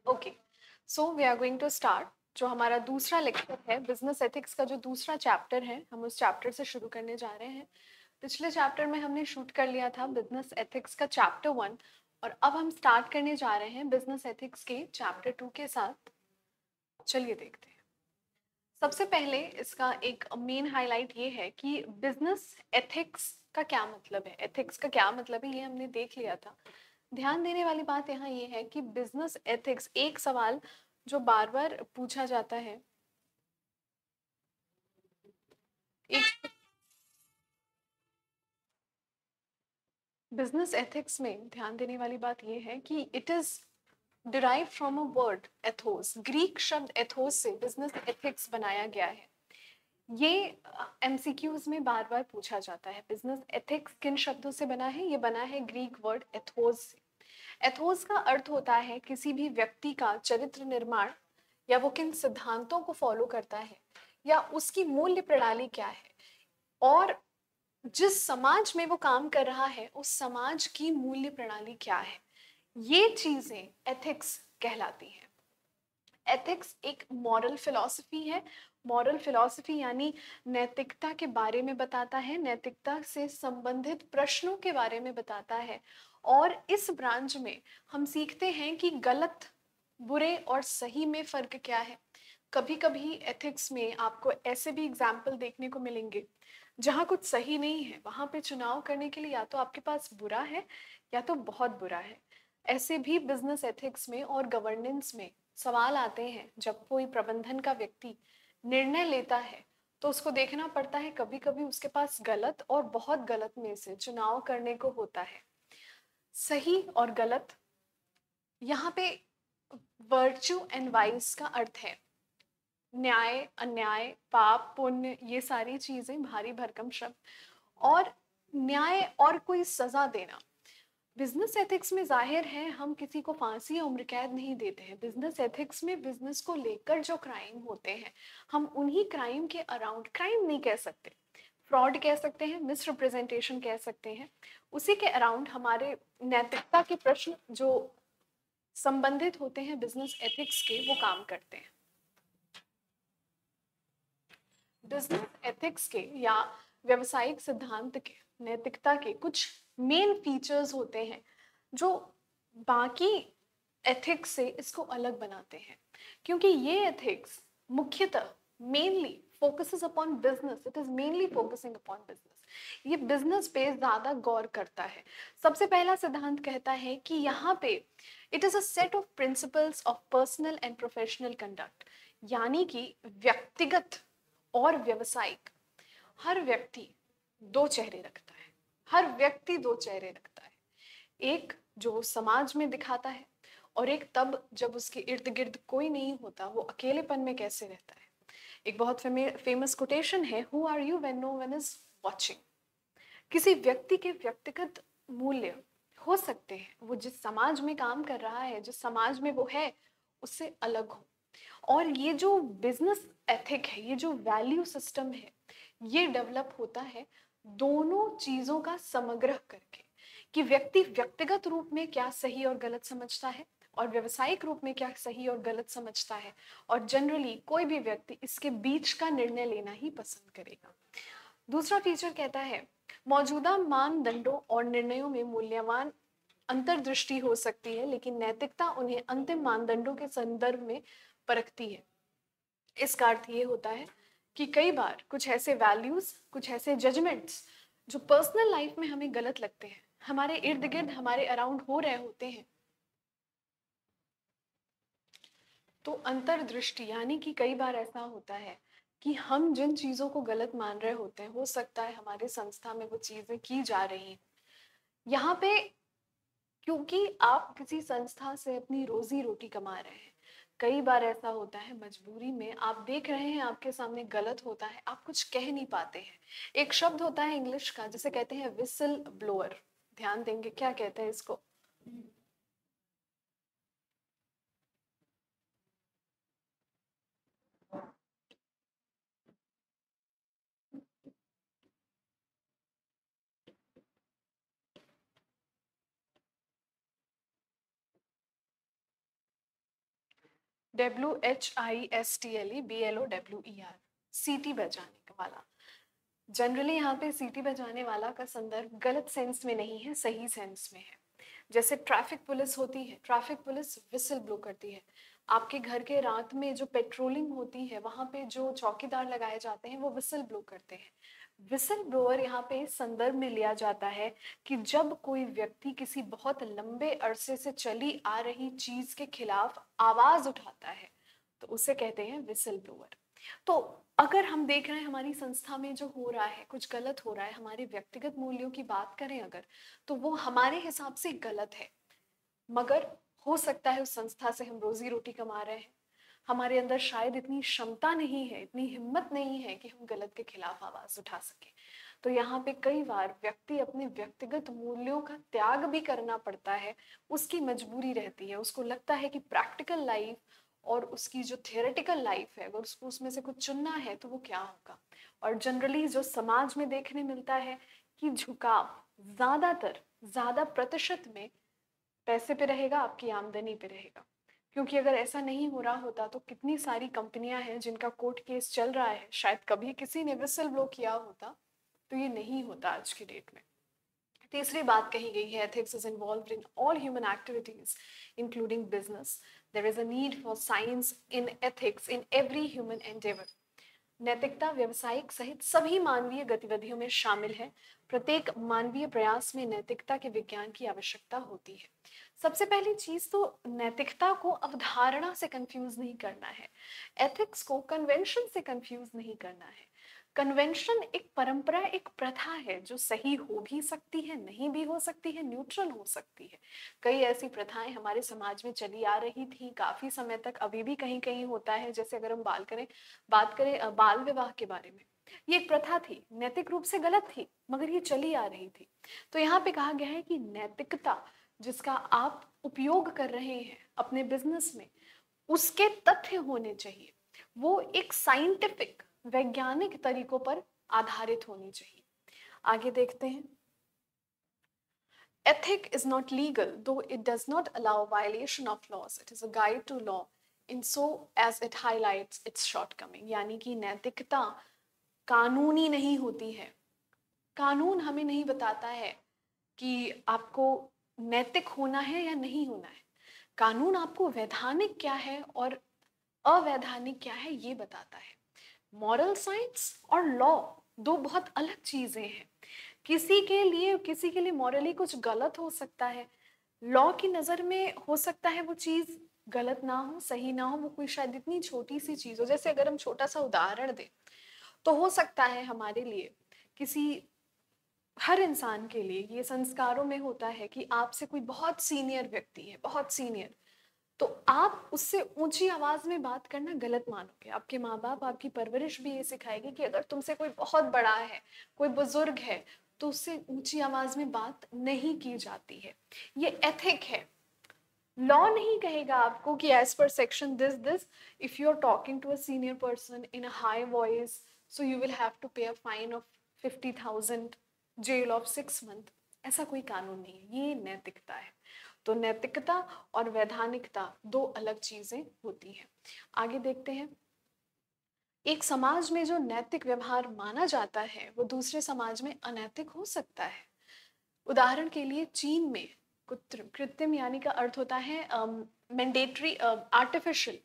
Okay, so we are going to start. जो हमारा दूसरा लेक्चर है बिजनेस एथिक्स का, जो दूसरा चैप्टर है, हम उस चैप्टर से शुरू करने जा रहे हैं। पिछले चैप्टर में हमने शूट कर लिया था बिजनेस एथिक्स का चैप्टर 1, और अब हम स्टार्ट करने जा रहे हैं बिजनेस एथिक्स के चैप्टर 2 के साथ। चलिए देखते हैं। सबसे पहले इसका एक मेन हाईलाइट ये है कि बिजनेस एथिक्स का क्या मतलब है, एथिक्स का क्या मतलब है, ये हमने देख लिया था। ध्यान देने वाली बात यहाँ ये है कि बिजनेस एथिक्स, एक सवाल जो बार बार पूछा जाता है, एक बिजनेस एथिक्स में ध्यान देने वाली बात ये है कि it is derive from a word Athos. Greek शब्द एथोस से बिजनेस एथिक्स बनाया गया है। ये एमसीक्यूज में बार बार पूछा जाता है, बिजनेस एथिक्स किन शब्दों से बना है। ये बना है ग्रीक वर्ड एथोस से। एथोस का अर्थ होता है किसी भी व्यक्ति का चरित्र निर्माण, या वो किन सिद्धांतों को फॉलो करता है, या उसकी मूल्य प्रणाली क्या है, और जिस समाज में वो काम कर रहा है उस समाज की मूल्य प्रणाली क्या है। ये चीजें एथिक्स कहलाती हैं। एथिक्स एक मॉरल फिलॉसफी है। मॉरल फिलॉसफी यानी नैतिकता के बारे में बताता है, नैतिकता से संबंधित प्रश्नों के बारे में बताता है। और इस ब्रांच में हम सीखते हैं कि गलत, बुरे और सही में फर्क क्या है। कभी कभी एथिक्स में आपको ऐसे भी एग्जाम्पल देखने को मिलेंगे जहाँ कुछ सही नहीं है, वहां पे चुनाव करने के लिए या तो आपके पास बुरा है या तो बहुत बुरा है। ऐसे भी बिजनेस एथिक्स में और गवर्नेंस में सवाल आते हैं। जब कोई प्रबंधन का व्यक्ति निर्णय लेता है तो उसको देखना पड़ता है, कभी कभी उसके पास गलत और बहुत गलत में से चुनाव करने को होता है। सही और गलत, यहाँ पे वर्च्यू एंड वाइस का अर्थ है न्याय, अन्याय, पाप, पुण्य, ये सारी चीजें भारी भरकम शब्द। और न्याय और कोई सजा देना, बिजनेस एथिक्स में जाहिर है हम किसी को फांसी या उम्र कैद नहीं देते हैं। बिजनेस एथिक्स में बिजनेस को लेकर जो क्राइम होते हैं, हम उन्हीं क्राइम के अराउंड, क्राइम नहीं कह सकते, फ्रॉड कह सकते हैं, मिसरिप्रेजेंटेशन कह सकते हैं, उसी के अराउंड हमारे नैतिकता के प्रश्न जो संबंधित होते हैं बिजनेस एथिक्स के, वो काम करते हैं। बिजनेस एथिक्स के या व्यवसायिक सिद्धांत के, नैतिकता के कुछ मेन फीचर्स होते हैं जो बाकी एथिक्स से इसको अलग बनाते हैं। क्योंकि ये एथिक्स मुख्यतः mainly focuses upon business, it is mainly focusing upon business. ये बिजनेस पे ज्यादा गौर करता है। सबसे पहला सिद्धांत कहता है कि यहाँ पे it is a set of principles of personal and professional conduct, यानी कि व्यक्तिगत और व्यवसायिक। हर व्यक्ति दो चेहरे रखता है, हर व्यक्ति दो चेहरे रखता है। एक जो समाज में दिखाता है, और एक तब जब उसके इर्द गिर्द कोई नहीं होता, वो अकेलेपन में कैसे रहता है। एक बहुत फेमस कोटेशन है, who are you when no one is watching. किसी व्यक्ति के व्यक्तिगत मूल्य हो सकते हैं वो जिस समाज में काम कर रहा है, जिस समाज में वो है, उससे अलग हो। और ये जो बिजनेस एथिक है, ये जो वैल्यू सिस्टम है, ये डेवलप होता है दोनों चीजों का समग्र करके, कि व्यक्ति व्यक्तिगत रूप में क्या सही और गलत समझता है, और व्यवसायिक रूप में क्या सही और गलत समझता है। और जनरली कोई भी व्यक्ति इसके बीच का निर्णय लेना ही पसंद करेगा। दूसरा फीचर कहता है मौजूदा मानदंडों और निर्णयों में मूल्यवान अंतर्दृष्टि हो सकती है, लेकिन नैतिकता उन्हें अंतिम मानदंडों के संदर्भ में परखती है। इसका अर्थ ये होता है कि कई बार कुछ ऐसे वैल्यूज, कुछ ऐसे जजमेंट्स जो पर्सनल लाइफ में हमें गलत लगते हैं, हमारे इर्द गिर्द हमारे अराउंड हो रहे होते हैं, तो अंतर्दृष्टि यानी कि कई बार ऐसा होता है कि हम जिन चीजों को गलत मान रहे होते हैं, हो सकता है हमारे संस्था में वो चीजें की जा रही हैं। यहाँ पे क्योंकि आप किसी संस्था से अपनी रोजी रोटी कमा रहे हैं, कई बार ऐसा होता है मजबूरी में आप देख रहे हैं आपके सामने गलत होता है, आप कुछ कह नहीं पाते हैं। एक शब्द होता है इंग्लिश का जिसे कहते हैं विसल ब्लोअर। ध्यान देंगे क्या कहते हैं इसको। WHISTLEBLOWER, सीटी बजाने वाला। जनरली यहाँ पे सीटी बजाने वाला का संदर्भ गलत सेंस में नहीं है, सही सेंस में है। जैसे ट्रैफिक पुलिस होती है, ट्रैफिक पुलिस विसल ब्लो करती है। आपके घर के रात में जो पेट्रोलिंग होती है, वहां पे जो चौकीदार लगाए जाते हैं वो विसल ब्लो करते हैं। विसल ब्लोअर यहाँ पे इस संदर्भ में लिया जाता है कि जब कोई व्यक्ति किसी बहुत लंबे अरसे से चली आ रही चीज के खिलाफ आवाज उठाता है तो उसे कहते हैं विसल ब्लोअर। तो अगर हम देख रहे हैं हमारी संस्था में जो हो रहा है कुछ गलत हो रहा है, हमारे व्यक्तिगत मूल्यों की बात करें अगर, तो वो हमारे हिसाब से गलत है, मगर हो सकता है उस संस्था से हम रोजी रोटी कमा रहे हैं। हमारे अंदर शायद इतनी क्षमता नहीं है, इतनी हिम्मत नहीं है कि हम गलत के खिलाफ आवाज उठा सके। तो यहाँ पे कई बार व्यक्ति अपने व्यक्तिगत मूल्यों का त्याग भी करना पड़ता है, उसकी मजबूरी रहती है। उसको लगता है कि प्रैक्टिकल लाइफ और उसकी जो थियोरेटिकल लाइफ है, अगर उसको उसमें से कुछ चुनना है तो वो क्या होगा। और जनरली जो समाज में देखने मिलता है कि झुकाव ज्यादा प्रतिशत में पैसे पे रहेगा, आपकी आमदनी पे रहेगा। क्योंकि अगर ऐसा नहीं हो रहा होता तो कितनी सारी कंपनियां हैं जिनका कोर्ट केस चल रहा है, शायद कभी किसी ने विसल ब्लो किया होता तो ये नहीं होता आज की डेट में। तीसरी बात कही गई है, ethics is involved in all human activities including business. There is a need for science in ethics in every human endeavour. नैतिकता व्यवसायिक सहित सभी मानवीय गतिविधियों में शामिल है। प्रत्येक मानवीय प्रयास में नैतिकता के विज्ञान की आवश्यकता होती है। सबसे पहली चीज तो नैतिकता को अवधारणा से कंफ्यूज नहीं करना है, एथिक्स को कन्वेंशन से कंफ्यूज नहीं करना है। कन्वेंशन एक परंपरा, एक प्रथा है जो सही हो भी सकती है, नहीं भी हो सकती है, न्यूट्रल हो सकती है। कई ऐसी प्रथाएं हमारे समाज में चली आ रही थी काफी समय तक, अभी भी कहीं कहीं होता है। जैसे अगर हम बात करें बाल विवाह के बारे में, ये एक प्रथा थी, नैतिक रूप से गलत थी, मगर ये चली आ रही थी। तो यहाँ पे कहा गया है कि नैतिकता जिसका आप उपयोग कर रहे हैं अपने बिजनेस में, उसके तथ्य होने चाहिए, वो एक साइंटिफिक वैज्ञानिक तरीकों पर आधारित होनी चाहिए। आगे देखते हैं। Ethic is not legal, though it does not allow violation of laws. It is a guide to law in so as it highlights its shortcoming. यानी कि नैतिकता कानूनी नहीं होती है। कानून हमें नहीं बताता है कि आपको नैतिक होना है या नहीं होना है। कानून आपको वैधानिक क्या है और अवैधानिक क्या है ये बताता है। मॉरल साइंस और लॉ दो बहुत अलग चीजें हैं। किसी के लिए मॉरली कुछ गलत हो सकता है, लॉ की नजर में हो सकता है वो चीज गलत ना हो, सही ना हो, वो कोई शायद इतनी छोटी सी चीज हो। जैसे अगर हम छोटा सा उदाहरण दें तो हो सकता है हमारे लिए, किसी हर इंसान के लिए ये संस्कारों में होता है कि आपसे कोई बहुत सीनियर व्यक्ति है, बहुत सीनियर, तो आप उससे ऊंची आवाज में बात करना गलत मानोगे। आपके माँ बाप, आपकी परवरिश भी ये सिखाएगी कि अगर तुमसे कोई बहुत बड़ा है, कोई बुजुर्ग है, तो उससे ऊंची आवाज में बात नहीं की जाती है। ये एथिक है। लॉ नहीं कहेगा आपको कि as per section this if you are talking to a senior person in a high voice so you will have to pay a fine of 50,000, jail of 6 months। ऐसा कोई कानून नहीं है, ये नैतिकता है। तो नैतिकता और वैधानिकता दो अलग चीजें होती हैं। आगे देखते हैं। एक समाज में जो नैतिक व्यवहार माना जाता है वो दूसरे समाज में अनैतिक हो सकता है। उदाहरण के लिए चीन में कृत्रिम यानी का अर्थ होता है मैंडेटरी, आर्टिफिशियल।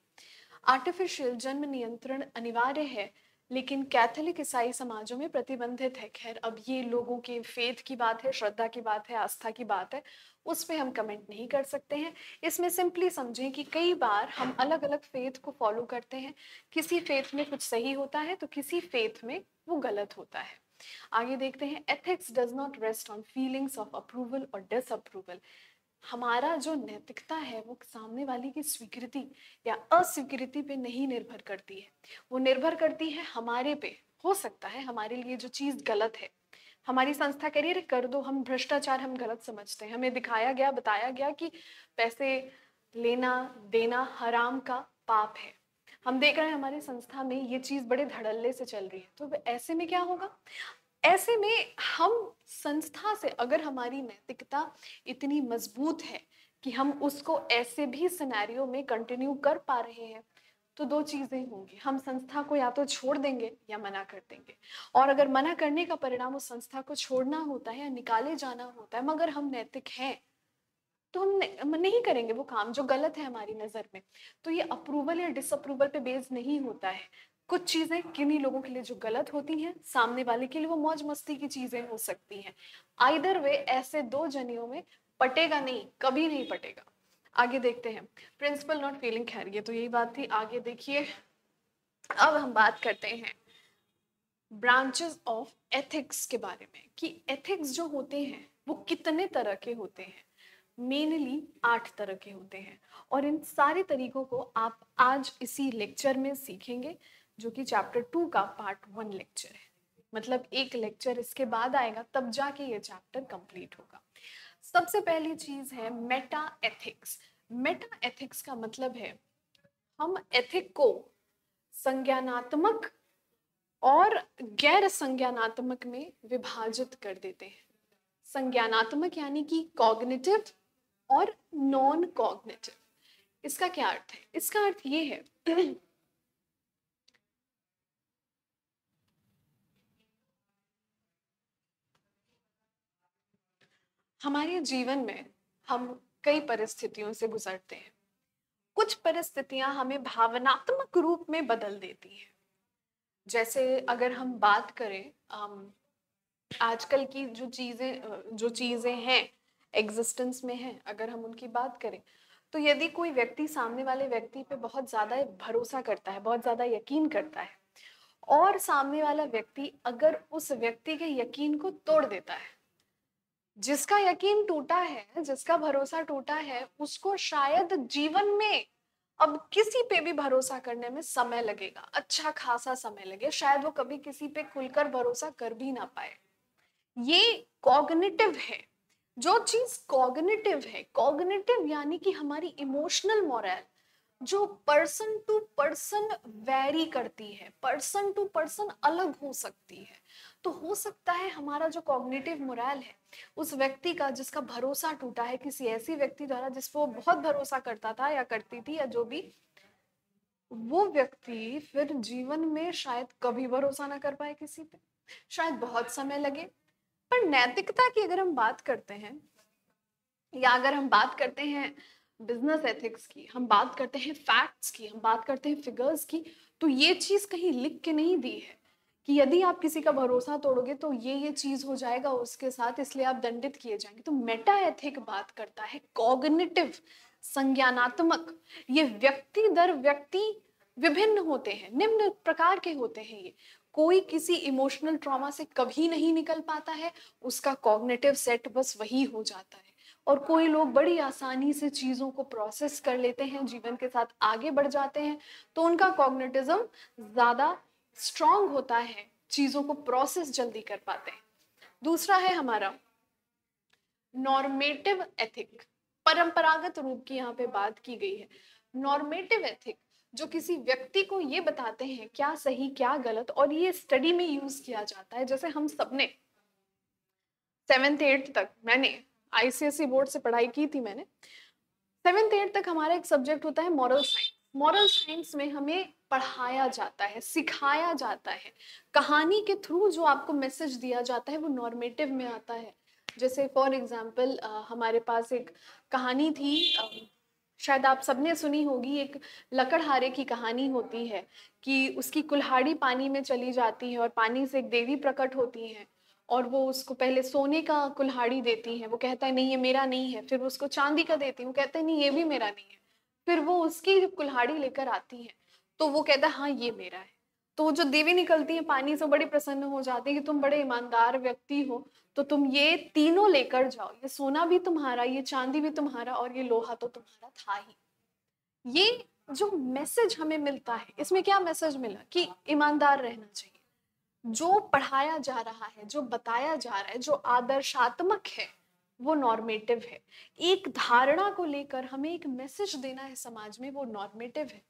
आर्टिफिशियल जन्म नियंत्रण अनिवार्य है, लेकिन कैथोलिक ईसाई समाजों में प्रतिबंधित है। खैर, अब ये लोगों के फेथ की बात है, श्रद्धा की बात है, आस्था की बात है, उस पर हम कमेंट नहीं कर सकते हैं। इसमें सिंपली समझें कि कई बार हम अलग अलग फेथ को फॉलो करते हैं। किसी फेथ में कुछ सही होता है तो किसी फेथ में वो गलत होता है। आगे देखते हैं। Ethics does not rest on feelings of approval और डिसअप्रूवल। हमारा जो नैतिकता है वो सामने वाले की स्वीकृति या अस्वीकृति पे नहीं निर्भर करती है, वो निर्भर करती है हमारे पे। हो सकता है हमारे लिए जो चीज गलत है, हमारी संस्था कह रही है कर दो, हम भ्रष्टाचार हम गलत समझते हैं, हमें दिखाया गया, बताया गया कि पैसे लेना देना हराम का पाप है। हम देख रहे हैं हमारी संस्था में ये चीज बड़े धड़ल्ले से चल रही है, तो ऐसे में क्या होगा? ऐसे में हम संस्था से, अगर हमारी नैतिकता इतनी मजबूत है कि हम उसको ऐसे भी सिनेरियो में कंटिन्यू कर पा रहे हैं, तो दो चीजें होंगी, हम संस्था को या तो छोड़ देंगे या मना कर देंगे। और अगर मना करने का परिणाम उस संस्था को छोड़ना होता है या निकाले जाना होता है, मगर हम नैतिक हैं, तो हम नहीं करेंगे वो काम जो गलत है हमारी नजर में। तो ये अप्रूवल या डिसअप्रूवल पे बेस्ड नहीं होता है। कुछ चीजें किन्हीं लोगों के लिए जो गलत होती हैं, सामने वाले के लिए वो मौज मस्ती की चीजें हो सकती हैं। आइदर वे ऐसे दो जनियों में पटेगा नहीं, कभी नहीं पटेगा। आगे देखते हैं, प्रिंसिपल नॉट फीलिंग। खैर ये तो यही बात थी, आगे देखिए। अब हम बात करते हैं ब्रांचेस ऑफ एथिक्स के बारे में, कि एथिक्स जो होते हैं वो कितने तरह के होते हैं। मेनली 8 तरह के होते हैं, और इन सारे तरीकों को आप आज इसी लेक्चर में सीखेंगे, जो कि चैप्टर 2 का पार्ट 1 लेक्चर है। मतलब एक लेक्चर इसके बाद आएगा, तब जाके ये चैप्टर कंप्लीट होगा। सबसे पहली चीज है मेटा एथिक्स। मेटा एथिक्स का मतलब है हम एथिक को संज्ञानात्मक और गैर संज्ञानात्मक में विभाजित कर देते हैं। संज्ञानात्मक यानी कि कॉग्निटिव और नॉन कॉग्निटिव। इसका क्या अर्थ है? इसका अर्थ ये है हमारे जीवन में हम कई परिस्थितियों से गुजरते हैं। कुछ परिस्थितियां हमें भावनात्मक रूप में बदल देती हैं। जैसे अगर हम बात करें आजकल की जो चीजें हैं एग्जिस्टेंस में हैं, अगर हम उनकी बात करें, तो यदि कोई व्यक्ति सामने वाले व्यक्ति पे बहुत ज्यादा भरोसा करता है, बहुत ज्यादा यकीन करता है, और सामने वाला व्यक्ति अगर उस व्यक्ति के यकीन को तोड़ देता है, जिसका यकीन टूटा है, जिसका भरोसा टूटा है, उसको शायद जीवन में अब किसी पे भी भरोसा करने में समय लगेगा, अच्छा खासा समय लगे, शायद वो कभी किसी पे खुलकर भरोसा कर भी ना पाए। ये कॉग्निटिव है। जो चीज कॉग्निटिव है, कॉग्निटिव यानी कि हमारी इमोशनल मोरल जो पर्सन टू पर्सन वेरी करती है, पर्सन टू पर्सन अलग हो सकती है। तो हो सकता है हमारा जो कॉग्निटिव मोरल है, उस व्यक्ति का जिसका भरोसा टूटा है किसी ऐसी व्यक्ति द्वारा जिस पर वो बहुत भरोसा करता था या करती थी या जो भी, वो व्यक्ति फिर जीवन में शायद कभी भरोसा ना कर पाए किसी पे, शायद बहुत समय लगे। पर नैतिकता की अगर हम बात करते हैं, या अगर हम बात करते हैं बिजनेस एथिक्स की, हम बात करते हैं फैक्ट्स की, हम बात करते हैं फिगर्स की, तो ये चीज कहीं लिख के नहीं दी है कि यदि आप किसी का भरोसा तोड़ोगे तो ये चीज हो जाएगा उसके साथ, इसलिए आप दंडित किए जाएंगे। तो मेटा एथिक बात करता है कॉग्निटिव, संज्ञानात्मक। ये व्यक्ति दर व्यक्ति विभिन्न होते हैं, निम्न प्रकार के होते हैं। ये कोई किसी इमोशनल ट्रॉमा से कभी नहीं निकल पाता है, उसका कॉग्निटिव सेट बस वही हो जाता है। और कोई लोग बड़ी आसानी से चीजों को प्रोसेस कर लेते हैं, जीवन के साथ आगे बढ़ जाते हैं, तो उनका कॉग्निटिज्म ज्यादा स्ट्रांग होता है, चीजों को प्रोसेस जल्दी कर पाते हैं। दूसरा है हमारा नॉर्मेटिव एथिक। परंपरागत रूप की यहाँ पे बात की गई है। नॉर्मेटिव एथिक जो किसी व्यक्ति को ये बताते हैं क्या सही क्या गलत, और ये स्टडी में यूज किया जाता है। जैसे हम सबने 7th 8th तक, मैंने आईसीएसई बोर्ड से पढ़ाई की थी, मैंने 7th 8th तक हमारा एक सब्जेक्ट होता है मॉरल साइंस। मॉरल साइंस में हमें पढ़ाया जाता है, सिखाया जाता है, कहानी के थ्रू जो आपको मैसेज दिया जाता है वो नॉर्मेटिव में आता है। जैसे फॉर एग्जाम्पल हमारे पास एक कहानी थी, शायद आप सबने सुनी होगी, एक लकड़हारे की कहानी होती है कि उसकी कुल्हाड़ी पानी में चली जाती है और पानी से एक देवी प्रकट होती है, और वो उसको पहले सोने का कुल्हाड़ी देती है, वो कहता है नहीं ये मेरा नहीं है। फिर उसको चांदी का देती है, वो कहते हैं नहीं ये भी मेरा नहीं है। फिर वो उसकी कुल्हाड़ी लेकर आती है, तो वो कहता है हाँ ये मेरा है। तो जो देवी निकलती है पानी से, बड़ी प्रसन्न हो जाती है कि तुम बड़े ईमानदार व्यक्ति हो, तो तुम ये तीनों लेकर जाओ, ये सोना भी तुम्हारा, ये चांदी भी तुम्हारा, और ये लोहा तो तुम्हारा था ही। ये जो मैसेज हमें मिलता है, इसमें क्या मैसेज मिला कि ईमानदार रहना चाहिए। जो पढ़ाया जा रहा है, जो बताया जा रहा है, जो आदर्शात्मक है, वो नॉर्मेटिव है। एक धारणा को लेकर हमें एक मैसेज देना है समाज में, वो नॉर्मेटिव है।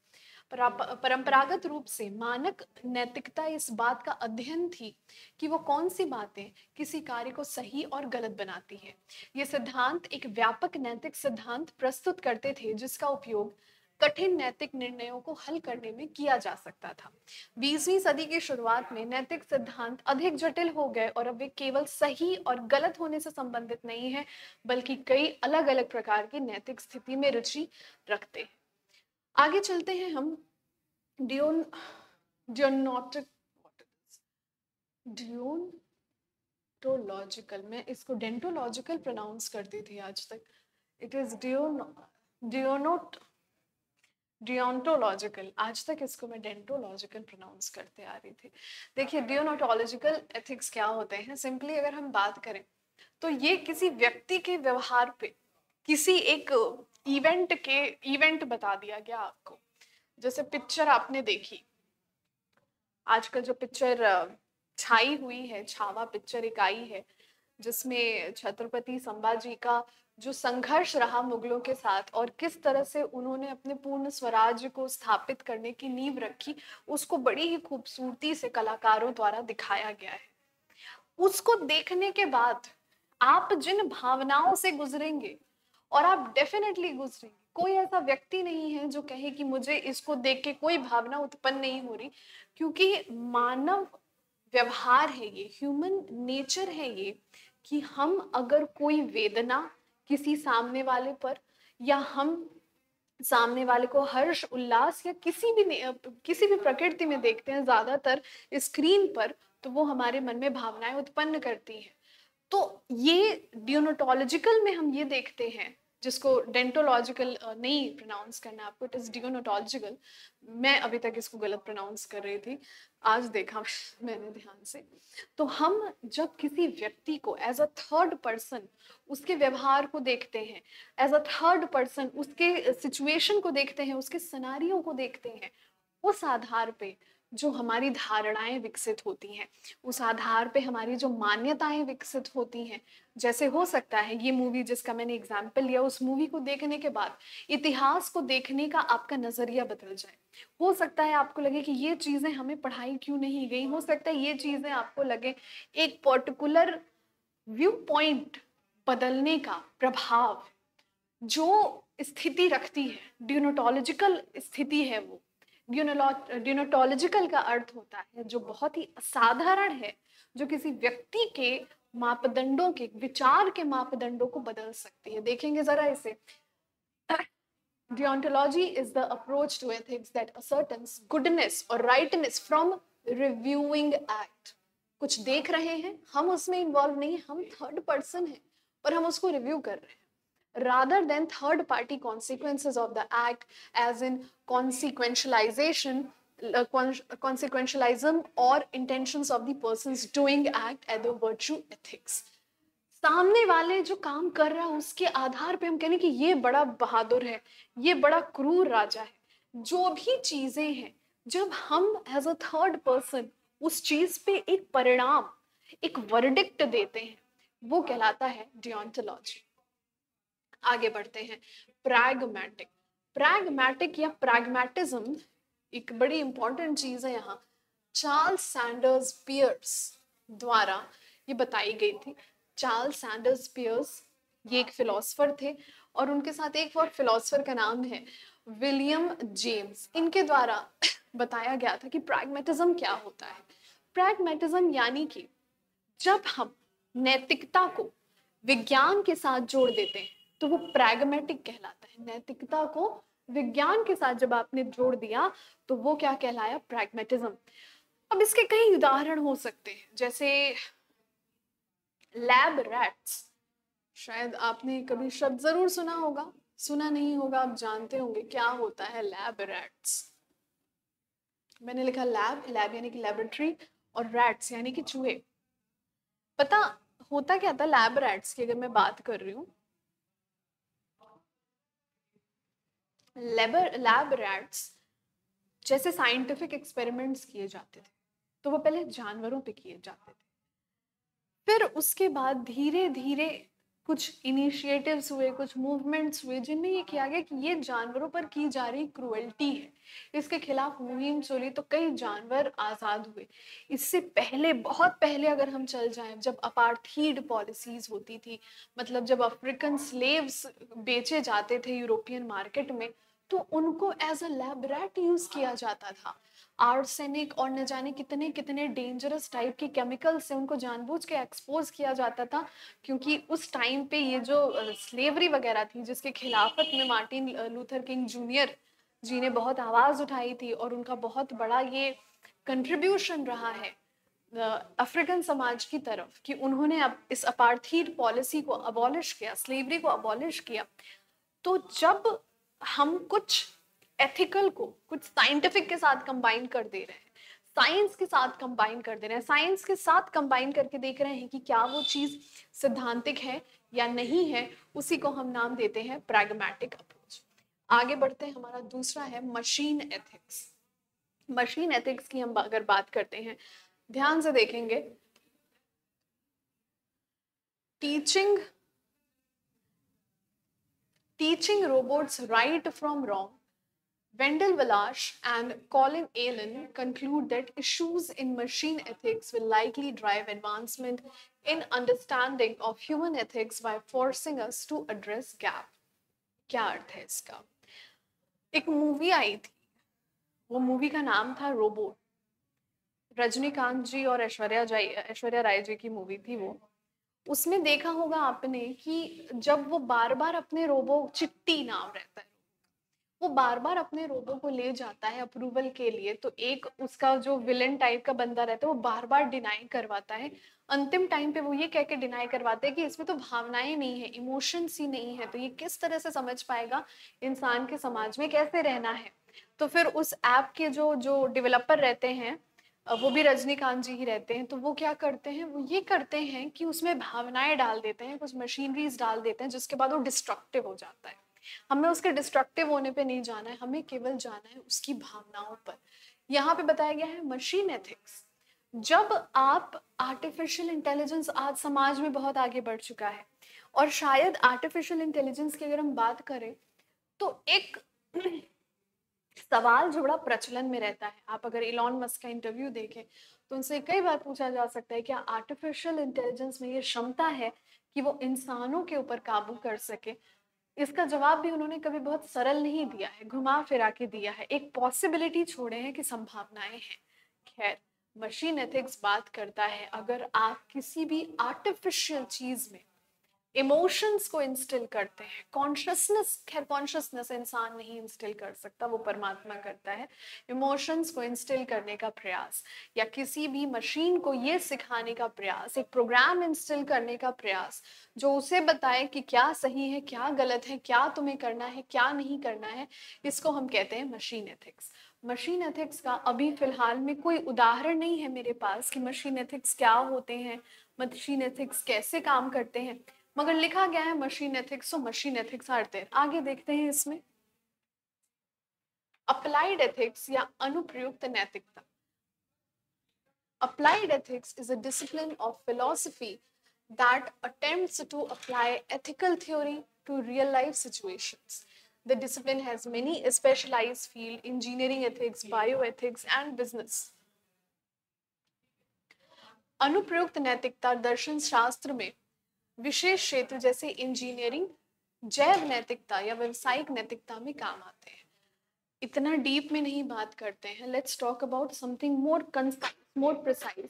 परंपरागत रूप से मानक नैतिकता इस बात का अध्ययन थी कि वो कौन सी बातें किसी कार्य को सही और गलत बनाती है। ये सिद्धांत एक व्यापक नैतिक सिद्धांत प्रस्तुत करते थे जिसका उपयोग कठिन नैतिक निर्णयों को हल करने में किया जा सकता था। 20वीं सदी की शुरुआत में नैतिक सिद्धांत अधिक जटिल हो गए और अब वे केवल सही और गलत होने से संबंधित नहीं है, बल्कि कई अलग अलग प्रकार की नैतिक स्थिति में रुचि रखते हैं। आगे चलते हैं हम डियोनटोलॉजिकल, मैं इसको डेंटोलॉजिकल प्रोनाउंस करती थी आज तक, इट इज डियोनटोलॉजिकल, आज तक इसको मैं डेंटोलॉजिकल प्रोनाउंस करते आ रही थी। देखिए डियोनटोलॉजिकल एथिक्स क्या होते हैं, सिंपली अगर हम बात करें तो ये किसी व्यक्ति के व्यवहार पे किसी एक इवेंट बता दिया गया आपको। जैसे पिक्चर आपने देखी, आजकल जो पिक्चर छाई हुई है, छावा पिक्चर एक आई है जिसमें छत्रपति संभाजी का जो संघर्ष रहा मुगलों के साथ और किस तरह से उन्होंने अपने पूर्ण स्वराज्य को स्थापित करने की नींव रखी, उसको बड़ी ही खूबसूरती से कलाकारों द्वारा दिखाया गया है। उसको देखने के बाद आप जिन भावनाओं से गुजरेंगे, और आप डेफिनेटली गुजरेंगे, कोई ऐसा व्यक्ति नहीं है जो कहे कि मुझे इसको देख के कोई भावना उत्पन्न नहीं हो रही, क्योंकि मानव व्यवहार है ये, ह्यूमन नेचर है ये, कि हम अगर कोई वेदना किसी सामने वाले पर, या हम सामने वाले को हर्ष उल्लास या किसी भी प्रकृति में देखते हैं ज्यादातर स्क्रीन पर, तो वो हमारे मन में भावनाएं उत्पन्न करती हैं। तो ये डियोनोटोलॉजिकल में हम ये देखते हैं, जिसको डेंटोलॉजिकल नहीं प्रोनाउंस करना आपको, इट इज डियोनोटोलॉजिकल। मैं अभी तक इसको गलत प्रोनाउंस कर रही थी, आज देखा मैंने ध्यान से। तो हम जब किसी व्यक्ति को एज अ थर्ड पर्सन उसके व्यवहार को देखते हैं, एज अ थर्ड पर्सन उसके सिचुएशन को देखते हैं, उसके सिनेरियो को देखते हैं, उस आधार पे जो हमारी धारणाएं विकसित होती हैं, उस आधार पे हमारी जो मान्यताएं विकसित होती हैं। जैसे हो सकता है ये मूवी जिसका मैंने एग्जाम्पल लिया, उस मूवी को देखने के बाद इतिहास को देखने का आपका नजरिया बदल जाए। हो सकता है आपको लगे कि ये चीजें हमें पढ़ाई क्यों नहीं गई, हो सकता है ये चीजें आपको लगे एक पर्टिकुलर व्यू पॉइंट बदलने का प्रभाव जो स्थिति रखती है, डियोनोटोलॉजिकल स्थिति है वो। डियोनोटोलॉजिकल का अर्थ होता है जो बहुत ही असाधारण है, जो किसी व्यक्ति के मापदंडों के, विचार के मापदंडों को बदल सकती है। देखेंगे जरा इसे। Deontology is the approach to ethics that ascertains goodness or rightness from reviewing act. कुछ देख रहे हैं, हम उसमें इन्वॉल्व नहीं, हम थर्ड पर्सन हैं और हम उसको रिव्यू कर रहे हैं, rather than third party consequences of the act, as in consequentialism or intentions of the persons doing act as a virtue ethics. सामने वाले जो काम कर रहा है उसके आधार पे हम कहें कि ये बड़ा बहादुर है, ये बड़ा क्रूर राजा है। जो भी चीजें हैं, जब हम एज अ थर्ड पर्सन उस चीज पे एक परिणाम, एक वर्डिक्ट देते हैं, वो कहलाता है डियोंटोलॉजी। आगे बढ़ते हैं। प्रैग्मैटिक या प्रैग्मैटिज्म एक बड़ी इंपॉर्टेंट चीज है यहाँ। चार्ल्स सैंडर्स पियर्स द्वारा ये बताई गई थी। चार्ल्स सैंडर्स पियर्स ये एक फिलोसफर थे और उनके साथ एक और फिलोसफर का नाम है विलियम जेम्स। इनके द्वारा बताया गया था कि प्रैग्मैटिज्म क्या होता है। प्रैग्मैटिज्म यानी कि जब हम नैतिकता को विज्ञान के साथ जोड़ देते हैं तो वो प्रैग्मैटिक कहलाता है। नैतिकता को विज्ञान के साथ जब आपने जोड़ दिया तो वो क्या कहलाया? प्रैग्मैटिज्म। अब इसके कई उदाहरण हो सकते हैं, जैसे लैब रैट्स। शायद आपने कभी शब्द जरूर सुना होगा, सुना नहीं होगा आप जानते होंगे क्या होता है लैब रैट्स। मैंने लिखा लैब यानी कि लेबोरेटरी और रैट्स यानी कि चूहे। पता होता क्या था लैब रैट्स की अगर मैं बात कर रही हूँ? लैब रैट्स जैसे साइंटिफिक एक्सपेरिमेंट्स किए जाते थे तो वो पहले जानवरों पे किए जाते थे, फिर उसके बाद धीरे धीरे कुछ इनिशिएटिव्स हुए, कुछ मूवमेंट्स हुए जिनमें ये किया गया कि ये जानवरों पर की जा रही क्रूएल्टी है, इसके खिलाफ मुहिम चली, तो कई जानवर आज़ाद हुए। इससे पहले, बहुत पहले अगर हम चल जाएं, जब अपार्थीड पॉलिसीज होती थी, मतलब जब अफ्रीकन स्लेव्स बेचे जाते थे यूरोपियन मार्केट में, तो उनको as a lab rat use किया जाता था। आर्सेनिक और न जाने कितने कितने डेंजरस टाइप के केमिकल से उनको जानबूझ के एक्सपोज किया जाता था, क्योंकि उस टाइम पे ये जो स्लेवरी वगैरह थी, जिसके खिलाफत में मार्टिन लूथर किंग जूनियर जी ने बहुत आवाज उठाई थी, और उनका बहुत बड़ा ये कंट्रीब्यूशन रहा है अफ्रीकन समाज की तरफ, कि उन्होंने अब इस अपार्थीड पॉलिसी को अबॉलिश किया, स्लेवरी को अबॉलिश किया। तो जब हम कुछ एथिकल को कुछ साइंटिफिक के साथ कंबाइन कर दे रहे हैं, साइंस के साथ कंबाइन कर दे रहे हैं, साइंस के साथ कंबाइन करके देख रहे हैं कि क्या वो चीज सिद्धांतिक है या नहीं है, उसी को हम नाम देते हैं प्रैग्मैटिक अप्रोच। आगे बढ़ते हैं, हमारा दूसरा है मशीन एथिक्स। मशीन एथिक्स की हम अगर बात करते हैं, ध्यान से देखेंगे, teaching robots right from wrong, Wendell Willach and Colin Allen conclude that issues in machine ethics will likely drive advancement in understanding of human ethics by forcing us to address gap. क्या अर्थ है इसका? एक movie आई थी, वो movie का नाम था robot, Rajinikanth जी और ऐश्वर्या राय जी की मूवी थी वो। उसमें देखा होगा आपने कि जब वो बार बार अपने रोबो, चिट्टी नाम रहता है, वो बार बार अपने रोबो को ले जाता है अप्रूवल के लिए, तो एक उसका जो विलन टाइप का बंदा रहता है वो बार बार डिनाई करवाता है। अंतिम टाइम पे वो ये कह के डिनाई करवाते हैं कि इसमें तो भावनाएं नहीं है, इमोशंस ही नहीं है, तो ये किस तरह से समझ पाएगा इंसान के समाज में कैसे रहना है। तो फिर उस ऐप के जो जो डेवलपर रहते हैं, वो भी रजनीकांत जी ही रहते हैं, तो वो क्या करते हैं, वो ये करते हैं कि उसमें भावनाएं डाल देते हैं, कुछ मशीनरीज डाल देते हैं, जिसके बाद वो डिस्ट्रक्टिव हो जाता है। हमें उसके डिस्ट्रक्टिव होने पे नहीं जाना है, हमें केवल जाना है उसकी भावनाओं पर। यहाँ पे बताया गया है मशीन एथिक्स। जब आप आर्टिफिशियल इंटेलिजेंस, आज समाज में बहुत आगे बढ़ चुका है, और शायद आर्टिफिशियल इंटेलिजेंस की अगर हम बात करें तो एक सवाल जो बड़ा प्रचलन में रहता है, आप अगर इलॉन मस्क का इंटरव्यू देखें तो उनसे कई बार पूछा जा सकता है क्या आर्टिफिशियल इंटेलिजेंस में ये क्षमता है कि वो इंसानों के ऊपर काबू कर सके। इसका जवाब भी उन्होंने कभी बहुत सरल नहीं दिया है, घुमा फिरा के दिया है, एक पॉसिबिलिटी छोड़े हैं कि संभावनाएं हैं। खैर, मशीन एथिक्स बात करता है, अगर आप किसी भी आर्टिफिशियल चीज में इमोशंस को इंस्टिल करते हैं, कॉन्शियसनेस, खैर कॉन्शियसनेस इंसान नहीं इंस्टिल कर सकता, वो परमात्मा करता है, इमोशंस को इंस्टिल करने का प्रयास, या किसी भी मशीन को ये सिखाने का प्रयास, एक प्रोग्राम इंस्टिल करने का प्रयास जो उसे बताए कि क्या सही है, क्या गलत है, क्या तुम्हें करना है, क्या नहीं करना है, इसको हम कहते हैं मशीन एथिक्स। मशीन एथिक्स का अभी फिलहाल में कोई उदाहरण नहीं है मेरे पास कि मशीन एथिक्स क्या होते हैं, मशीन एथिक्स कैसे काम करते हैं, मगर लिखा गया है मशीन एथिक्स, तो मशीन एथिक्स आर देयर। आगे देखते हैं इसमें अप्लाइड एथिक्स या अनुप्रयुक्त नैतिकता। Applied ethics is a discipline of philosophy that attempts to apply ethical theory to real life situations. The discipline has many specialized fields: engineering ethics, bioethics, and business. अनुप्रयुक्त नैतिकता दर्शन शास्त्र में विशेष क्षेत्र जैसे इंजीनियरिंग, जैव नैतिकता या व्यवसायिक नैतिकता में काम आते हैं। इतना डीप में नहीं बात करते हैं, let's talk about something more concise, more precise.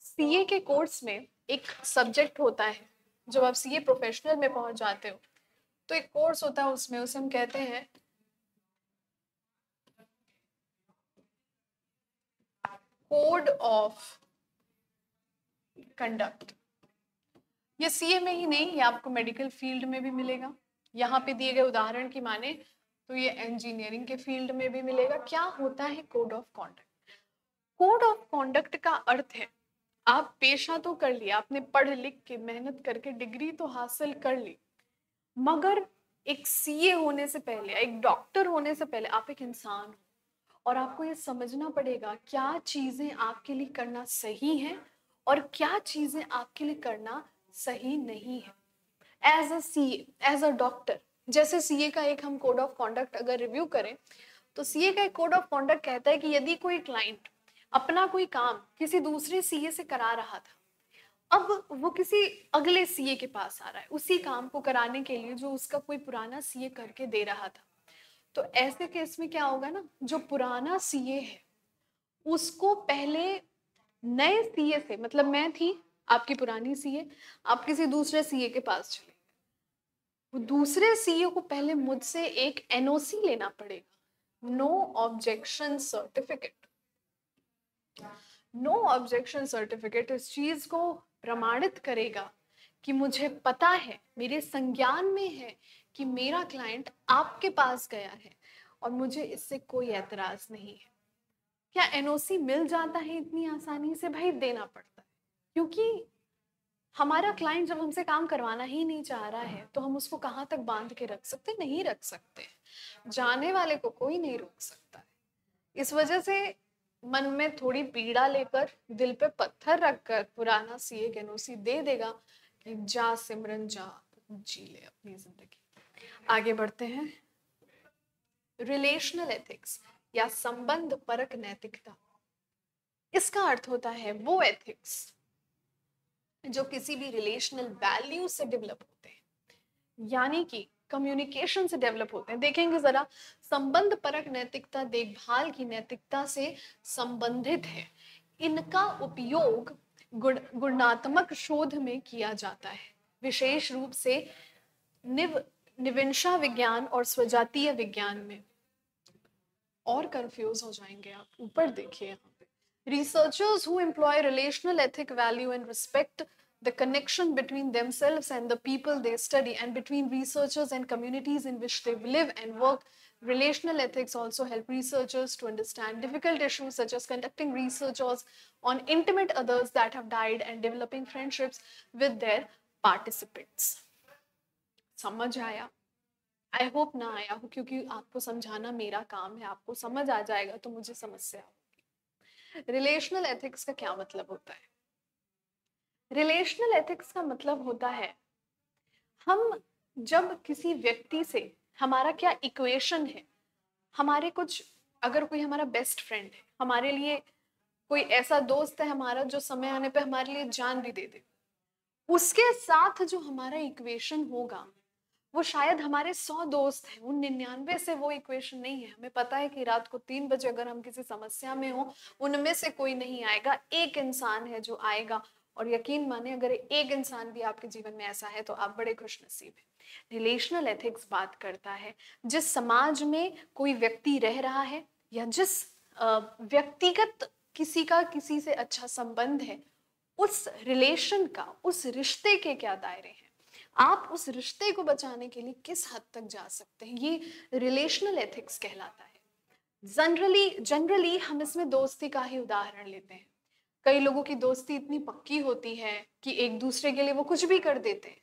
CA के कोर्स में एक सब्जेक्ट होता है, जब आप सीए प्रोफेशनल में पहुंच जाते हो तो एक कोर्स होता है, उसमें उसे हम कहते हैं कोड ऑफ कंडक्ट। ये सीए में ही नहीं, ये आपको मेडिकल फील्ड में भी मिलेगा, यहाँ पे दिए गए उदाहरण की माने तो ये इंजीनियरिंग के फील्ड में भी मिलेगा। क्या होता है code of conduct? Code of conduct का अर्थ है, आप पेशा तो कर लिया, आपने पढ़ लिख के मेहनत करके डिग्री तो हासिल कर ली, मगर एक सीए होने से पहले, एक डॉक्टर होने से पहले आप एक इंसान हो, और आपको ये समझना पड़ेगा क्या चीजें आपके लिए करना सही है और क्या चीजें आपके लिए करना सही नहीं है। As a CA, as a doctor, जैसे सीए का एक हम कोड ऑफ कॉन्डक्ट अगर रिव्यू करें तो सीए का एक कोड ऑफ कॉन्डक्ट कहता है कि यदि कोई क्लाइंट अपना कोई काम किसी दूसरे सीए से करा रहा था, अब वो किसी अगले सीए के पास आ रहा है उसी काम को कराने के लिए जो उसका कोई पुराना सीए करके दे रहा था, तो ऐसे केस में क्या होगा ना, जो पुराना सीए है उसको पहले नए सीए से, मतलब मैं थी आपकी पुरानी सीए, आप किसी दूसरे सीए के पास चले, वो दूसरे सीए को पहले मुझसे एक एनओसी लेना पड़ेगा, no objection certificate. No objection certificate इस चीज को प्रमाणित करेगा कि मुझे पता है, मेरे संज्ञान में है कि मेरा क्लाइंट आपके पास गया है और मुझे इससे कोई एतराज नहीं है। क्या एनओसी मिल जाता है इतनी आसानी से? भाई देना पड़ता है, क्योंकि हमारा क्लाइंट जब हमसे काम करवाना ही नहीं चाह रहा है तो हम उसको कहाँ तक बांध के रख सकते? नहीं रख सकते। जाने वाले को कोई नहीं रोक सकता है। इस वजह से मन में थोड़ी पीड़ा लेकर, दिल पे पत्थर रखकर पुराना सीए एनओसी दे देगा कि जा सिमरन जा, जी ले अपनी जिंदगी। आगे बढ़ते हैं। रिलेशनल एथिक्स या संबंध परक नैतिकता, इसका अर्थ होता है वो एथिक्स जो किसी भी रिलेशनल वैल्यू से डेवलप होते हैं, यानी कि कम्युनिकेशन से डेवलप होते हैं। देखेंगे जरा, संबंध परक नैतिकता देखभाल की नैतिकता से संबंधित है। इनका उपयोग गुणात्मक शोध में किया जाता है, विशेष रूप से निविंशा विज्ञान और स्वजातीय विज्ञान में। और कंफ्यूज हो जाएंगे आप, ऊपर देखिए यहाँ पे, researchers who employ relational ethic value and respect the connection between themselves and the people they study, and between researchers and communities in which they live and work. Relational ethics also help researchers to understand difficult issues such as conducting research on intimate others that have died and developing friendships with their participants. समझ आया? I hope ना आया हो, क्योंकि आपको समझाना मेरा काम है, आपको समझ आ जाएगा तो मुझे समस्या होगी। रिलेशनल एथिक्स का क्या मतलब होता है? रिलेशनल एथिक्स का मतलब होता है, हम जब किसी व्यक्ति से, हमारा क्या इक्वेशन है, हमारे कुछ, अगर कोई हमारा बेस्ट फ्रेंड है, हमारे लिए कोई ऐसा दोस्त है हमारा जो समय आने पे हमारे लिए जान भी दे दे, उसके साथ जो हमारा इक्वेशन होगा वो शायद हमारे 100 दोस्त हैं, उन 99 से वो इक्वेशन नहीं है। हमें पता है कि रात को 3 बजे अगर हम किसी समस्या में हो, उनमें से कोई नहीं आएगा, एक इंसान है जो आएगा। और यकीन माने, अगर एक इंसान भी आपके जीवन में ऐसा है तो आप बड़े खुशनसीब हैं। रिलेशनल एथिक्स बात करता है, जिस समाज में कोई व्यक्ति रह रहा है या जिस व्यक्तिगत किसी का किसी से अच्छा संबंध है, उस रिलेशन का, उस रिश्ते के क्या दायरे हैं, आप उस रिश्ते को बचाने के लिए किस हद तक जा सकते हैं, ये रिलेशनल एथिक्स कहलाता है। जनरली हम इसमें दोस्ती का ही उदाहरण लेते हैं। कई लोगों की दोस्ती इतनी पक्की होती है कि एक दूसरे के लिए वो कुछ भी कर देते हैं।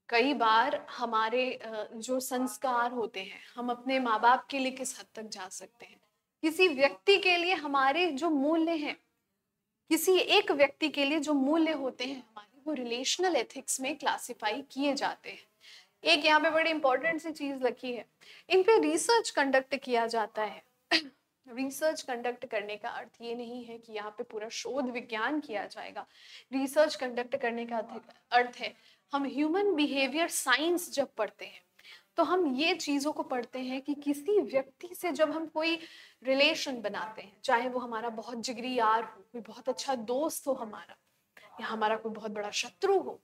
कई बार हमारे जो संस्कार होते हैं, हम अपने माँ बाप के लिए किस हद तक जा सकते हैं, किसी व्यक्ति के लिए हमारे जो मूल्य हैं, किसी एक व्यक्ति के लिए जो मूल्य होते हैं हमारे, वो रिलेशनल एथिक्स में क्लासिफाई किए जाते हैं। एक यहाँ पे बड़ी इंपॉर्टेंट सी चीज लिखी है, इन पे रिसर्च कंडक्ट किया जाता है। रिसर्च कंडक्ट करने का अर्थ ये नहीं है कि यहाँ पे पूरा शोध विज्ञान किया जाएगा। रिसर्च कंडक्ट करने का अर्थ है, हम ह्यूमन बिहेवियर साइंस जब पढ़ते हैं तो हम ये चीजों को पढ़ते हैं कि किसी व्यक्ति से जब हम कोई रिलेशन बनाते हैं, चाहे वो हमारा बहुत जिगरी यार हो, कोई बहुत अच्छा दोस्त हो हमारा, या हमारा कोई बहुत बड़ा शत्रु हो,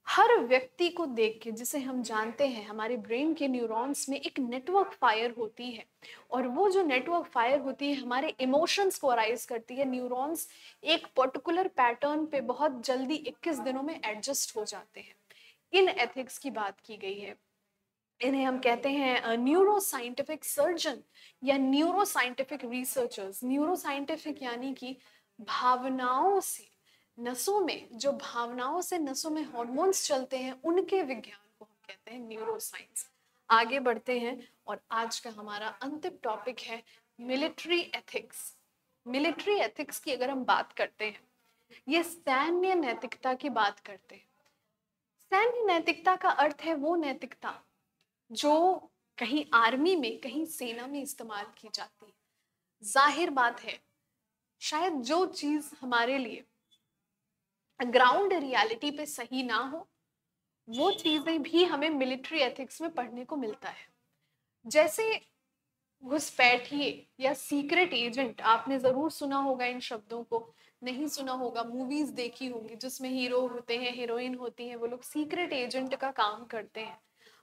हर व्यक्ति को देख के, जिसे हम जानते हैं, हमारे ब्रेन के न्यूरॉन्स में एक नेटवर्क फायर होती है, और वो जो नेटवर्क फायर होती है हमारे इमोशंस को अराइज करती है। न्यूरॉन्स एक पर्टिकुलर पैटर्न पे बहुत जल्दी 21 दिनों में एडजस्ट हो जाते हैं। इन एथिक्स की बात की गई है। इन्हें हम कहते हैं न्यूरो साइंटिफिक सर्जन या neuro scientific researchers. Neuro scientific यानी कि भावनाओं से नसों में, जो भावनाओं से नसों में हॉर्मोन्स चलते हैं, उनके विज्ञान को हम कहते हैं न्यूरो साइंस। आगे बढ़ते हैं और आज का हमारा अंतिम टॉपिक है मिलिट्री एथिक्स। मिलिट्री एथिक्स की अगर हम बात करते हैं, ये सैन्य नैतिकता की बात करते हैं। सैन्य नैतिकता का अर्थ है वो नैतिकता जो कहीं आर्मी में, कहीं सेना में इस्तेमाल की जाती है। जाहिर बात है, शायद जो चीज हमारे लिए ग्राउंड रियलिटी पे सही ना हो, वो चीजें भी हमें मिलिट्री एथिक्स में पढ़ने को मिलता है। जैसे घुसपैठिए या सीक्रेट एजेंट, आपने जरूर सुना होगा इन शब्दों को, नहीं सुना होगा, मूवीज देखी होंगी जिसमें हीरो होते हैं, हीरोइन होती है, वो लोग सीक्रेट एजेंट का काम करते हैं।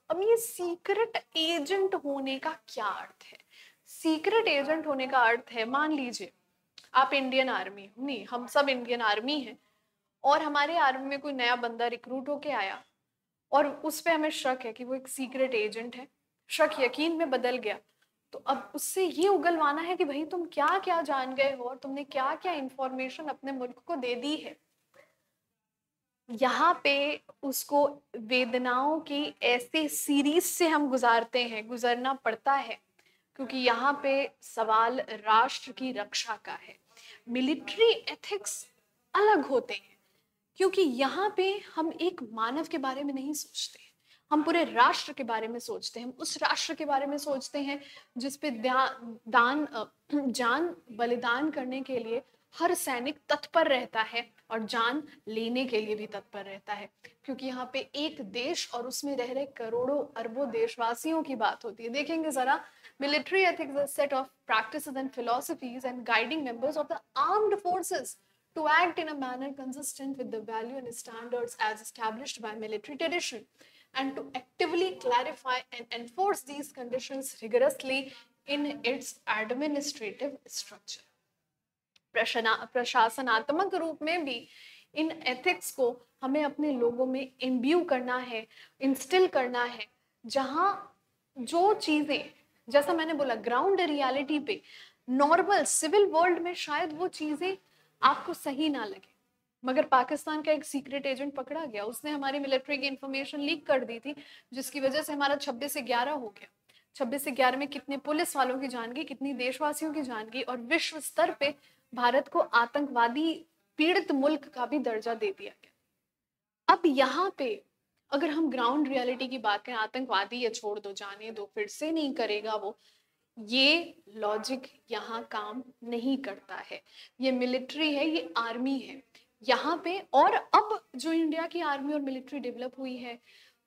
अब ये सीक्रेट एजेंट होने का क्या अर्थ है? सीक्रेट एजेंट होने का अर्थ है, मान लीजिए आप इंडियन आर्मी, नहीं हम सब इंडियन आर्मी हैं, और हमारे आर्मी में कोई नया बंदा रिक्रूट होके आया और उस पे हमें शक है कि वो एक सीक्रेट एजेंट है, शक यकीन में बदल गया, तो अब उससे ये उगलवाना है कि भाई तुम क्या क्या जान गए हो और तुमने क्या क्या इंफॉर्मेशन अपने मुल्क को दे दी है। यहाँ पे उसको वेदनाओं की ऐसे सीरीज से हम गुजरना पड़ता है, क्योंकि यहाँ पे सवाल राष्ट्र की रक्षा का है। मिलिट्री एथिक्स अलग होते हैं, क्योंकि यहाँ पे हम एक मानव के बारे में नहीं सोचते, हम पूरे राष्ट्र के बारे में सोचते हैं। हम उस राष्ट्र के बारे में सोचते हैं जिसपे जान बलिदान करने के लिए हर सैनिक तत्पर रहता है और जान लेने के लिए भी तत्पर रहता है, क्योंकि यहाँ पे एक देश और उसमें रह रहे करोड़ों अरबों देशवासियों की बात होती है। देखेंगे जरा, military ethics a set of practices and philosophies and guiding members of the armed forces to act in a manner consistent with the value and standards as established by military tradition, and to actively clarify and enforce these conditions rigorously in its administrative structure. प्रशासनात्मक रूप में भी इन ethics को हमें अपने लोगों में इम्ब्यू करना है, इंस्टिल करना है, जहां जो चीजें, जैसा मैंने बोला, ग्राउंड रियलिटी पे नॉर्मल सिविल वर्ल्ड में शायद वो चीजें आपको सही ना लगे, मगर पाकिस्तान का एक सीक्रेट एजेंट पकड़ा गया, उसने हमारी मिलिट्री की इंफॉर्मेशन लीक कर दी थी, जिसकी वजह से हमारा 26 से 11 हो गया। 26 से 11 में कितने पुलिस वालों की जान गई, कितनी देशवासियों की जान गई, और विश्व स्तर पे भारत को आतंकवादी पीड़ित मुल्क का भी दर्जा दे दिया गया। अब यहाँ पे अगर हम ग्राउंड रियलिटी की बात करें, आतंकवादी या छोड़ दो, जाने दो, फिर से नहीं करेगा वो, ये लॉजिक यहाँ काम नहीं करता है। ये मिलिट्री है, ये आर्मी है यहाँ पे। और अब जो इंडिया की आर्मी और मिलिट्री डेवलप हुई है,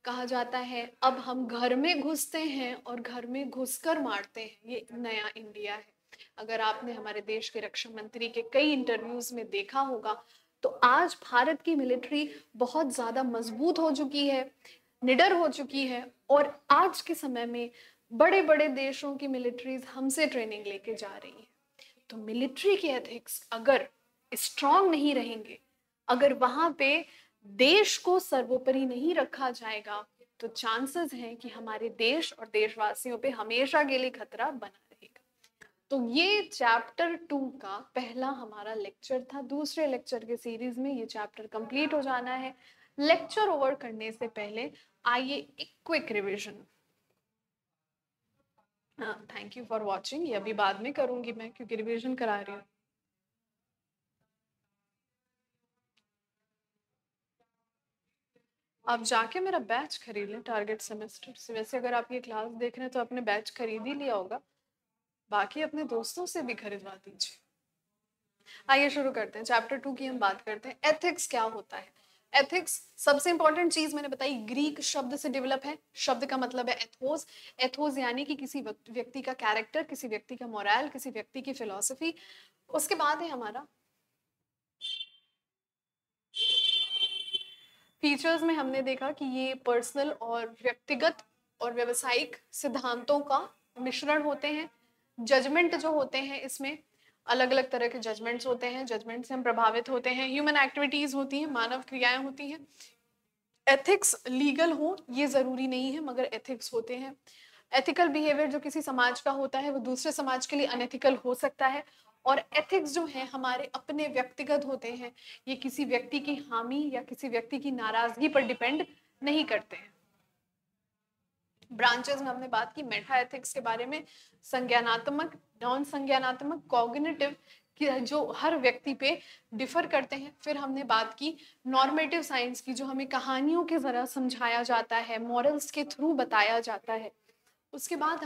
कहा जाता है अब हम घर में घुसते हैं और घर में घुसकर मारते हैं, ये नया इंडिया है। अगर आपने हमारे देश के रक्षा मंत्री के कई इंटरव्यूज में देखा होगा, तो आज भारत की मिलिट्री बहुत ज्यादा मजबूत हो चुकी है, निडर हो चुकी है, और आज के समय में बड़े बड़े देशों की मिलिट्रीज हमसे ट्रेनिंग लेके जा रही है। तो मिलिट्री के एथिक्स अगर स्ट्रांग नहीं रहेंगे, अगर वहां पे देश को सर्वोपरि नहीं रखा जाएगा, तो चांसेस हैं कि हमारे देश और देशवासियों पे हमेशा के लिए खतरा बना रहेगा। तो ये चैप्टर 2 का पहला हमारा लेक्चर था। दूसरे लेक्चर के सीरीज में ये चैप्टर कंप्लीट हो जाना है। लेक्चर ओवर करने से पहले आइए एक quick revision. Thank you for watching. ये अभी बाद में करूंगी मैं, क्योंकि रिवीजन करा रही हूँ। आप जाके मेरा बैच खरीद लें टारगेट सेमेस्टर से। वैसे अगर आप ये क्लास देख रहे हैं तो आपने बैच खरीद ही लिया होगा, बाकी अपने दोस्तों से भी खरीदवा दीजिए। आइए शुरू करते हैं। चैप्टर 2 की हम बात करते हैं। एथिक्स क्या होता है? एथिक्स सबसे इंपॉर्टेंट चीज मैंने बताई, ग्रीक शब्द से डेवलप है। शब्द का मतलब है एथोस। एथोस यानी कि किसी व्यक्ति का कैरेक्टर, किसी व्यक्ति का मोरल, किसी व्यक्ति की फिलॉसफी। उसके बाद है हमारा फीचर्स में हमने देखा कि ये पर्सनल और व्यक्तिगत और व्यावसायिक सिद्धांतों का मिश्रण होते हैं। जजमेंट जो होते हैं, इसमें अलग अलग तरह के जजमेंट्स होते हैं, जजमेंट से हम प्रभावित होते हैं। ह्यूमन एक्टिविटीज होती हैं, मानव क्रियाएं होती हैं। एथिक्स लीगल हो ये जरूरी नहीं है, मगर एथिक्स होते हैं। एथिकल बिहेवियर जो किसी समाज का होता है वो दूसरे समाज के लिए अनएथिकल हो सकता है। और एथिक्स जो है हमारे अपने व्यक्तिगत होते हैं, ये किसी व्यक्ति की हामी या किसी व्यक्ति की नाराजगी पर डिपेंड नहीं करते हैं। ब्रांचेस में हमने बात की मेटा एथिक्स के बारे में, संज्ञानात्मक, नॉन संज्ञानात्मक, कॉग्निटिव, कि जो हर व्यक्ति पे डिफर करते हैं। फिर हमने बात की नॉर्मेटिव साइंस की, जो हमें कहानियों के ज़रा समझाया जाता है, मॉरल्स के थ्रू बताया जाता है। उसके बाद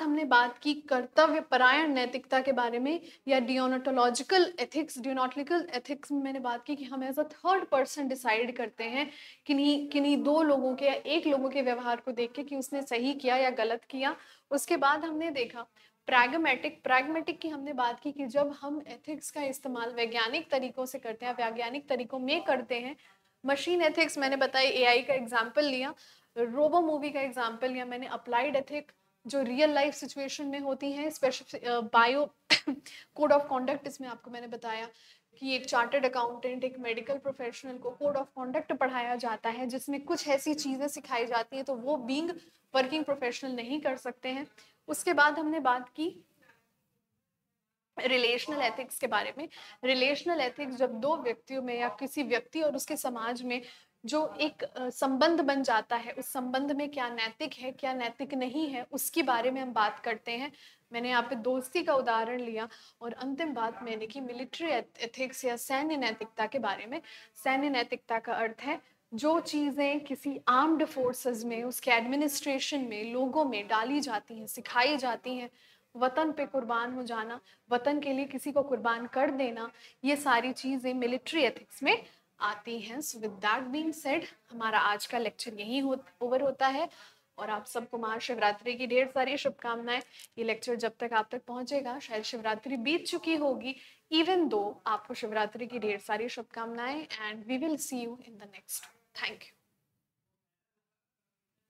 हमने बात की कर्तव्य परायण नैतिकता के बारे में, या डियोनटोलॉजिकल एथिक्स। डियोनटोलॉजिकल एथिक्स में मैंने बात की कि हम as a third person decide करते हैं किन्हीं दो लोगों के या एक लोगों के व्यवहार को देख के कि उसने सही किया या गलत किया। उसके बाद हमने देखा प्रैग्मेटिक की हमने बात की कि जब हम एथिक्स का इस्तेमाल वैज्ञानिक तरीकों से करते हैं, वैज्ञानिक तरीकों में करते हैं। मशीन एथिक्स मैंने बताई, एआई का एग्जाम्पल लिया, रोबो मूवी का एग्जाम्पल लिया मैंने, अप्लाइड एथिक जो रियल लाइफ सिचुएशन में होती हैं, special bio code of conduct, इसमें आपको मैंने बताया कि एक चार्टर्ड अकाउंटेंट, एक मेडिकल प्रोफेशनल को कोड ऑफ कॉन्डक्ट पढ़ाया जाता है जिसमें कुछ ऐसी चीज़ें सिखाई जाती हैं तो वो बीइंग वर्किंग प्रोफेशनल नहीं कर सकते हैं। उसके बाद हमने बात की रिलेशनल एथिक्स के बारे में। रिलेशनल एथिक्स जब दो व्यक्तियों में या किसी व्यक्ति और उसके समाज में जो एक संबंध बन जाता है, उस संबंध में क्या नैतिक है क्या नैतिक नहीं है, उसके बारे में हम बात करते हैं। मैंने यहाँ पे दोस्ती का उदाहरण लिया। और अंतिम बात मैंने की मिलिट्री एथिक्स या सैन्य नैतिकता के बारे में। सैन्य नैतिकता का अर्थ है जो चीज़ें किसी आर्म्ड फोर्सेस में, उसके एडमिनिस्ट्रेशन में, लोगों में डाली जाती हैं, सिखाई जाती हैं, वतन पे कुर्बान हो जाना, वतन के लिए किसी को कुर्बान कर देना, ये सारी चीज़ें मिलिट्री एथिक्स में आती हैं। So with that being said, हमारा आज का लेक्चर यहीं ओवर होता है और आप सबको महाशिवरात्रि की ढेर सारी शुभकामनाएं। ये लेक्चर जब तक आप तक पहुंचेगा शायद शिवरात्रि बीत चुकी होगी, इवन दो आपको शिवरात्रि की ढेर सारी शुभकामनाएं, and we will see you in the next. Thank you.